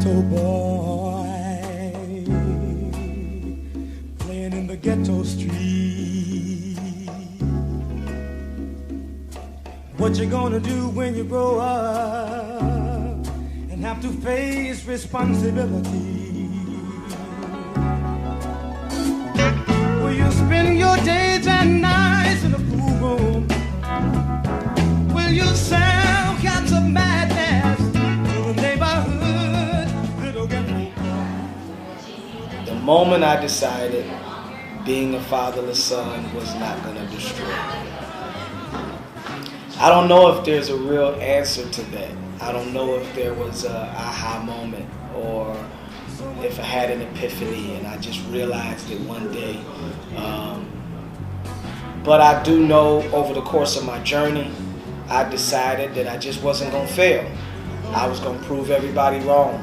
ghetto boy, playing in the ghetto street. What you gonna do when you grow up and have to face responsibility? Will you spend your days and nights in a pool room? Will you sell cats of madness to the neighborhood little ghetto? The moment I decided being a fatherless son was not going to destroy me. I don't know if there's a real answer to that. I don't know if there was a aha moment or if I had an epiphany and I just realized it one day. But I do know over the course of my journey, I decided that I just wasn't going to fail. I was going to prove everybody wrong.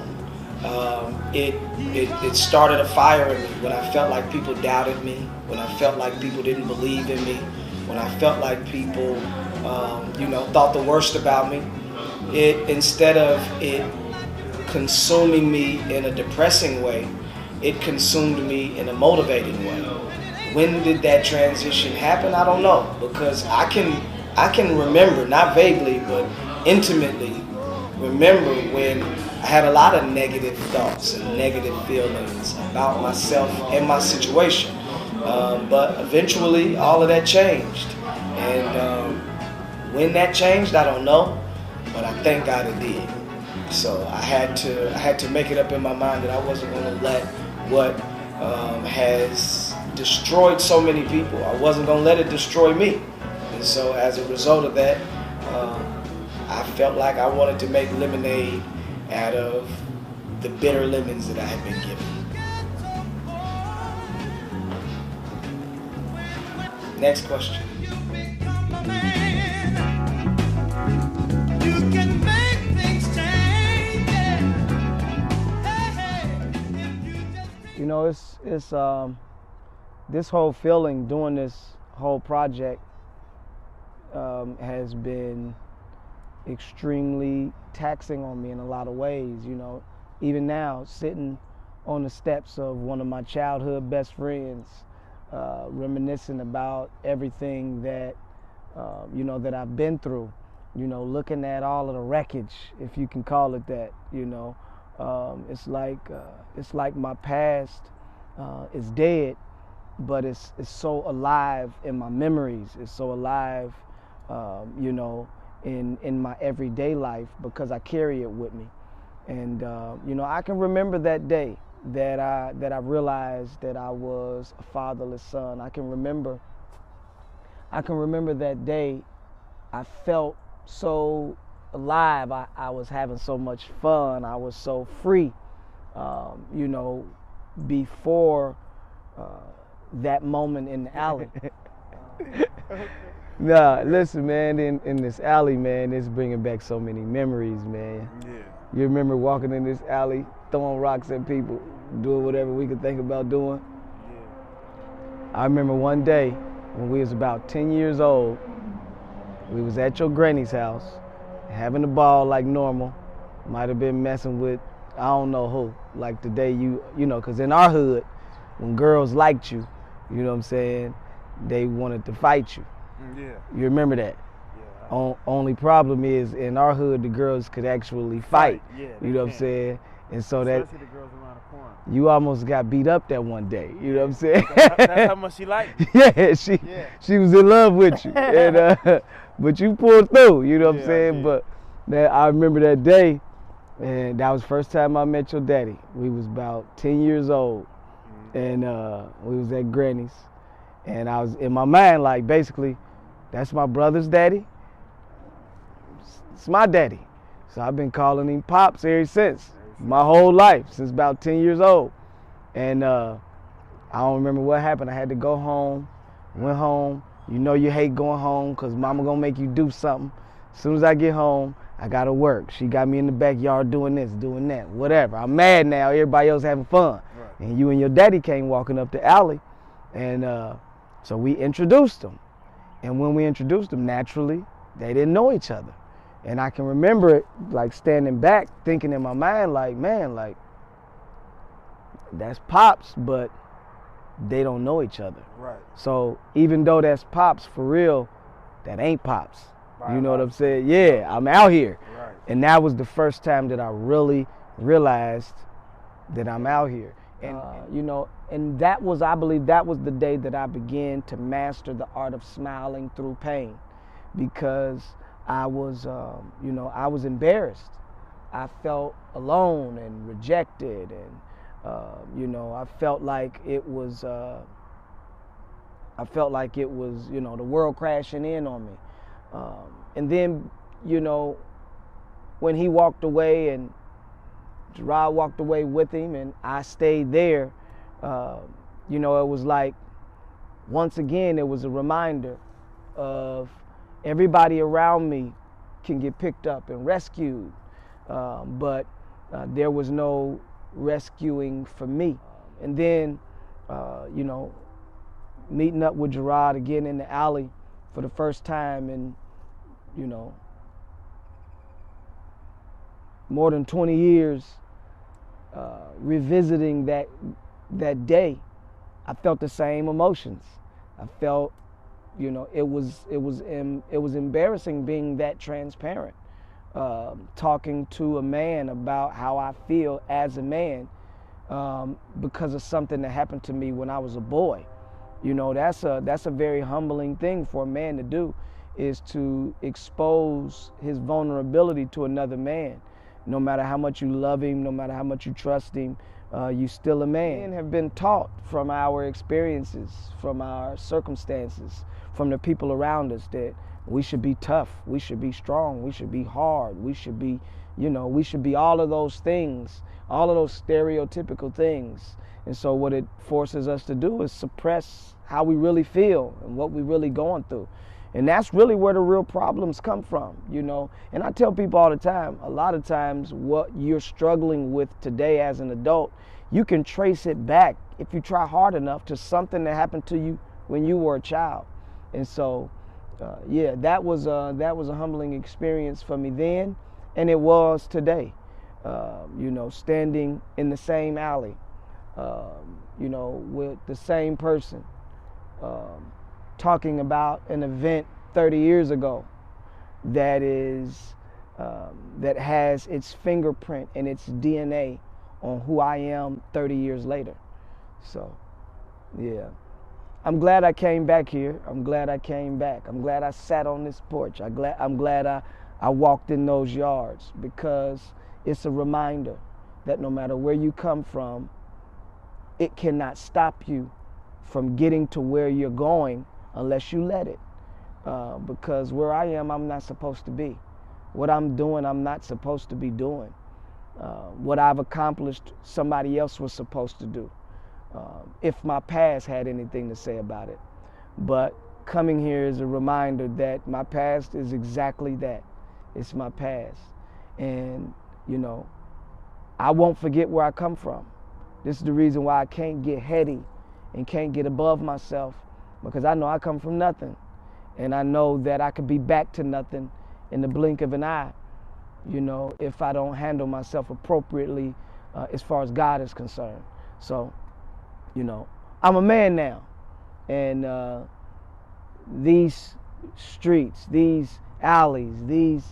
It started a fire in me when I felt like people doubted me, when I felt like people didn't believe in me, when I felt like people thought the worst about me. Instead of it consuming me in a depressing way, it consumed me in a motivating way. When did that transition happen? I don't know, because I can remember, not vaguely, but intimately remember when I had a lot of negative thoughts and negative feelings about myself and my situation. But eventually all of that changed. And when that changed, I don't know, but I thank God it did. So I had to make it up in my mind that I wasn't going to let what has destroyed so many people, I wasn't going to let it destroy me. And so as a result of that, I felt like I wanted to make lemonade out of the bitter lemons that I had been given. Next question. You know, it's this whole feeling doing this whole project has been extremely taxing on me in a lot of ways. You know, even now, sitting on the steps of one of my childhood best friends, reminiscing about everything that that I've been through. You know, looking at all of the wreckage, if you can call it that. You know, it's like my past is dead, but it's so alive in my memories. It's so alive, in my everyday life because I carry it with me. And I can remember that day that I realized that I was a fatherless son. I can remember that day. I felt so alive. I was having so much fun. I was so free. Before that moment in the alley. Nah, listen, man, in this alley, man, it's bringing back so many memories, man. Yeah. You remember walking in this alley, throwing rocks at people, doing whatever we could think about doing? Yeah. I remember one day when we was about 10 years old, we was at your granny's house, having a ball like normal. Might have been messing with, I don't know who, like the day because in our hood, when girls liked you, you know what I'm saying, they wanted to fight you. Yeah. You remember that? Yeah. Only problem is in our hood, the girls could actually fight. Yeah, you know what I'm saying? And so especially the girls around the corner. you almost got beat up that one day. You know what I'm saying? That's how much she liked you. Yeah, she was in love with you. And but you pulled through, you know what I'm saying? But I remember that day, and that was the first time I met your daddy. We was about 10 years old, and we was at Granny's. And I was in my mind like, basically, that's my brother's daddy. It's my daddy. So I've been calling him Pops ever since, my whole life, since about 10 years old. And I don't remember what happened. I had to go home, went home. You know you hate going home because mama gonna make you do something. As soon as I get home, I gotta work. She got me in the backyard doing this, doing that, whatever. I'm mad now, everybody else having fun. Right. And you and your daddy came walking up the alley, and so we introduced them. And when we introduced them, naturally, they didn't know each other. And I can remember it, like standing back, thinking in my mind, like, man, like, that's Pops, but they don't know each other. Right. So even though that's Pops, for real, that ain't Pops. You know what I'm saying? Yeah, I'm out here. Right. And that was the first time that I really realized that I'm out here. And, you know, and that was, I believe that was the day that I began to master the art of smiling through pain, because I was, you know, I was embarrassed. I felt alone and rejected, and you know, I felt like it was, you know, the world crashing in on me. And then, you know, when he walked away and Gerard walked away with him and I stayed there, you know, it was like, once again, it was a reminder of everybody around me can get picked up and rescued, but there was no rescuing for me. And then, you know, meeting up with Gerard again in the alley for the first time in, you know, more than 20 years, revisiting that day, I felt the same emotions. I felt, you know, it was embarrassing being that transparent, talking to a man about how I feel as a man, because of something that happened to me when I was a boy. You know, that's a very humbling thing for a man to do, is to expose his vulnerability to another man. No matter how much you love him, no matter how much you trust him, you still a man. Men have been taught from our experiences, from our circumstances, from the people around us, that we should be tough, we should be strong, we should be hard, we should be, you know, we should be all of those things, all of those stereotypical things. And so what it forces us to do is suppress how we really feel and what we're really going through. And that's really where the real problems come from, you know. And I tell people all the time, a lot of times what you're struggling with today as an adult, you can trace it back, if you try hard enough, to something that happened to you when you were a child. And so, yeah, that was a humbling experience for me then, and it was today. You know, standing in the same alley, you know, with the same person, talking about an event 30 years ago that has its fingerprint and its DNA on who I am 30 years later. So, yeah. I'm glad I came back here. I'm glad I came back. I'm glad I sat on this porch. I'm glad I walked in those yards, because it's a reminder that no matter where you come from, it cannot stop you from getting to where you're going unless you let it. Because where I am, I'm not supposed to be. What I'm doing, I'm not supposed to be doing. What I've accomplished, somebody else was supposed to do, if my past had anything to say about it. But coming here is a reminder that my past is exactly that. It's my past. And, you know, I won't forget where I come from. This is the reason why I can't get heady and can't get above myself, because I know I come from nothing. And I know that I could be back to nothing in the blink of an eye, you know, if I don't handle myself appropriately as far as God is concerned. So, you know, I'm a man now. And these streets, these alleys, these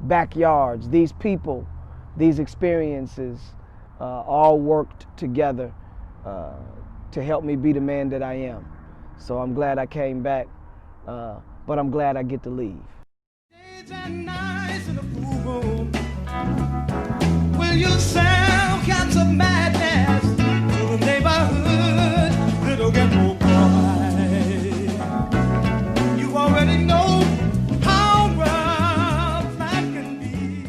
backyards, these people, these experiences all worked together to help me be the man that I am. So I'm glad I came back, but I'm glad I get to leave. Days and nights in the pool room. Will you say